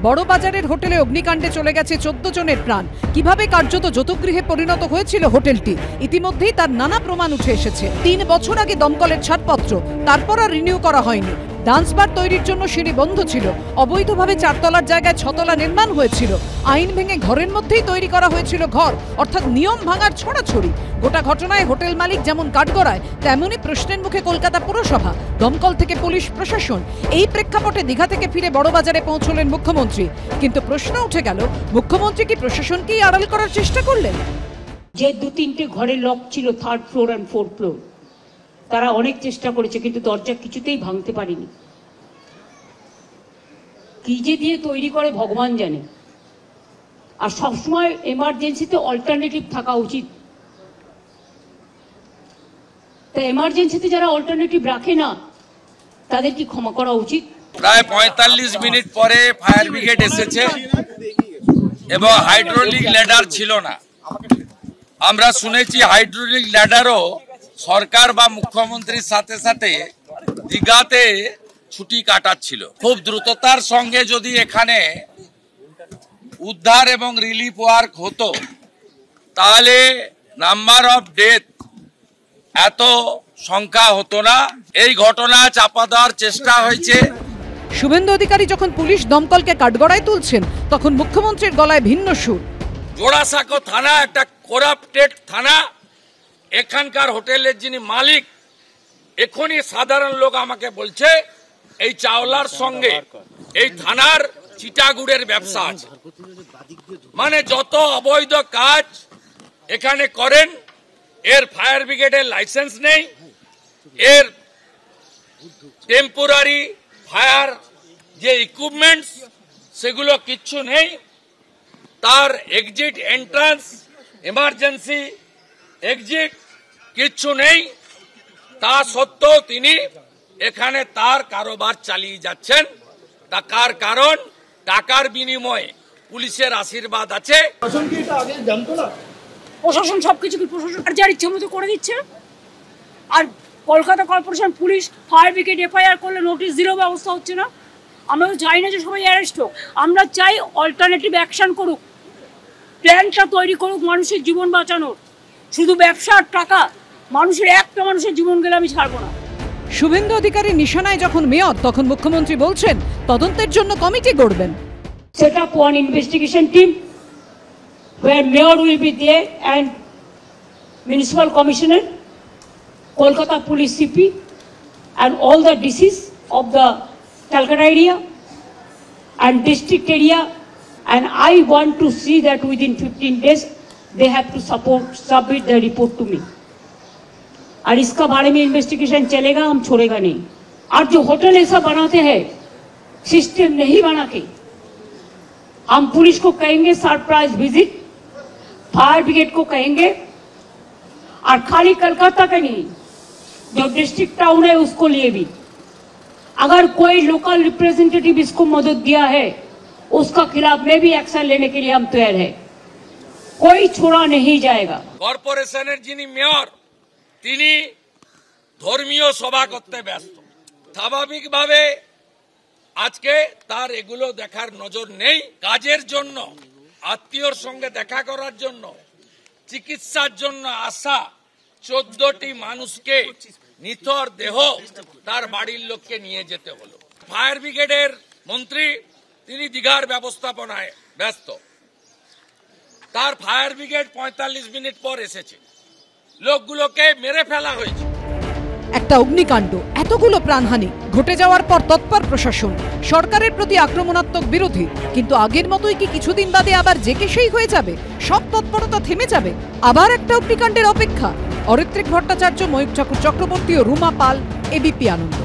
বড়বাজারের হোটেলে অগ্নিকাণ্ডে চলে গেছে 14 জনের প্রাণ। কিভাবে কার্যত যৌতুকগৃহে পরিণত হয়েছিল হোটেলটি, ইতিমধ্যেই তার নানা প্রমাণ উঠে এসেছে। 3 বছর আগে দমকলের ছাড়পত্র, তারপর আর রিনিউ করা হয়নি। ডান্স বার তৈরির জন্য সিঁড়ি বন্ধ ছিল, অবৈধভাবে 4 তলার জায়গায় 6 তলা নির্মাণ হয়েছিল। আইন ভেঙে ঘরের মধ্যেই তৈরি করা হয়েছিল ঘর, অর্থাৎ নিয়ম ভাঙার ছড়াছড়ি। গোটা ঘটনায় হোটেল মালিক যেমন কাঠগড়ায়, তেমনই প্রশ্নের মুখে কলকাতা পুরসভা, দমকল থেকে পুলিশ প্রশাসন। এই প্রেক্ষাপটে দীঘা থেকে ফিরে বড়বাজারে পৌঁছলেন মুখ্যমন্ত্রী। কিন্তু প্রশ্ন উঠে গেল, মুখ্যমন্ত্রী কি প্রশাসনকেই আড়াল করার চেষ্টা করলেন? যে 2-3টে ঘরে লক ছিল, 3rd ফ্লোর আর 4th ফ্লোর, তারা অনেক চেষ্টা করেছে কিন্তু দরজা কিছুতেই ভাঙতে পারেনি। কি যে দিয়ে তৈরি করে ভগবান জানে। আর সবসময় এমার্জেন্সিতে অল্টারনেটিভ থাকা উচিত। তা এমার্জেন্সিতে যারা অল্টারনেটিভ রাখে না, তাদের কি ক্ষমা করা উচিত? প্রায় 45 মিনিট পরে ফায়ার ব্রিগেড এসেছে এবং হাইড্রোলিক ল্যাডার ছিল না। আমরা শুনেছি হাইড্রোলিক ল্যাডারও সরকার বা মুখ্যমন্ত্রীর সাথে সাথে দীঘাতে ছুটি কাটাচ্ছিল। খুব দ্রুততার সঙ্গে যদি এখানে উদ্ধার এবং রিলিফ ওয়ার্ক হতো, তাহলে নাম্বার অফ ডেথ এত সংখ্যা হতো না। এই ঘটনা চাপা দেওয়ার চেষ্টা হয়েছে। শুভেন্দু অধিকারী যখন পুলিশ দমকলকে কাঠগড়ায় তুলছেন, তখন মুখ্যমন্ত্রীর গলায় ভিন্ন সুর। জোড়াসাঁকো থানা একটা করাপ্টেড থানা। এখানকার হোটেলের যিনি মালিক, এখনই সাধারণ লোক আমাকে বলছে এই চাওলার সঙ্গে এই থানার চিটাগুড়ের ব্যবসা আছে। মানে যত অবৈধ কাজ এখানে করেন, এর ফায়ার ব্রিগেডের লাইসেন্স নেই, এর টেম্পোরারি ফায়ার যে ইকুইপমেন্টস সেগুলো কিচ্ছু নেই, তার এক্সিট এন্ট্রান্স এমার্জেন্সি এক্সিট কিচ্ছু নেই। তা সত্ত্বেও তিনি এখানে তার কারোবার চালিয়ে যাচ্ছেন। টাকার কারণ, টাকার বিনিময়ে পুলিশের আশীর্বাদ আছে। প্রশাসন সবকিছু কি প্রশাসন আর যার ইচ্ছে মতো করে দিচ্ছে। আর Kolkata corporation police fire brigade FIR করলে নোটিশ দিলেও ব্যবস্থা হচ্ছে না। আমরা তো চাই না যে সবাই অ্যারেস্ট হোক, আমরা চাই অল্টারনেটিভ অ্যাকশন করুক, প্ল্যানটা তৈরি করুক মানুষের জীবন বাঁচানোর। শুধু ব্যবসা আর টাকা, মানুষের একটা মানুষের জীবন গেলে আমি ছাড়বো না। শুভেন্দু অধিকারী নিশানায় যখন মেয়র, তখন মুখ্যমন্ত্রী বলছেন তদন্তের জন্য committee গড়বেন। Set up one investigation team where mayor will be there and municipal commissioner, Kolkata police CP and all the DCs of the Calcutta area and district area, and I want to see that within 15 days they have to submit the report to me. और इसका बारे में investigation चलेगा, हम छोड़ेगा नहीं। और जो होटल ऐसा बनाते हैं सिस्टम नहीं बना के, हम पुलिस को कहेंगे सरप्राइज विजिट, फायर ब्रिगेड को कहेंगे, और खाली कलकत्ता का नहीं, जो डिस्ट्रिक्ट टाउन है उसको लिए भी, अगर कोई लोकल रिप्रेजेंटेटिव इसको मदद दिया है उसका खिलाफ में भी एक्शन लेने के लिए हम तैयार है। कोई छोड़ा नहीं जाएगा। কর্পোরেশনের যিনি মেয়র, তিনি ধর্মীয় সভা করতে ব্যস্ত। স্বাভাবিকভাবে আজকে তার এগুলো দেখার নজর নেই। কাজের জন্য, আত্মীয়র সঙ্গে দেখা করার জন্য, চিকিৎসার জন্য আসা 14টি মানুষকে নিথর দেহ তার বাড়ির লোককে নিয়ে যেতে হলো। ফায়ার ব্রিগেডের মন্ত্রী তিনি দীঘার ব্যবস্থাপনায় ব্যস্ত। তার ফায়ার ব্রিগেড 45 মিনিট পর এসেছে, লোকগুলোকে মেরে ফেলা হয়েছে। একটা অগ্নিকাণ্ড, এতগুলো প্রাণহানি ঘটে যাওয়ার পর তৎপর প্রশাসন, সরকারের প্রতি আক্রমণাত্মক বিরোধী। কিন্তু আগের মতোই কি কিছুদিন বাদে আবার যে কে সেই হয়ে যাবে? সব তৎপরতা থেমে যাবে? আবার একটা অগ্নিকাণ্ডের অপেক্ষা? অরিত্রিক ভট্টাচার্য, ময়ূর ঠাকুর চক্রবর্তী ও রুমা পাল, এবিপি আনন্দ।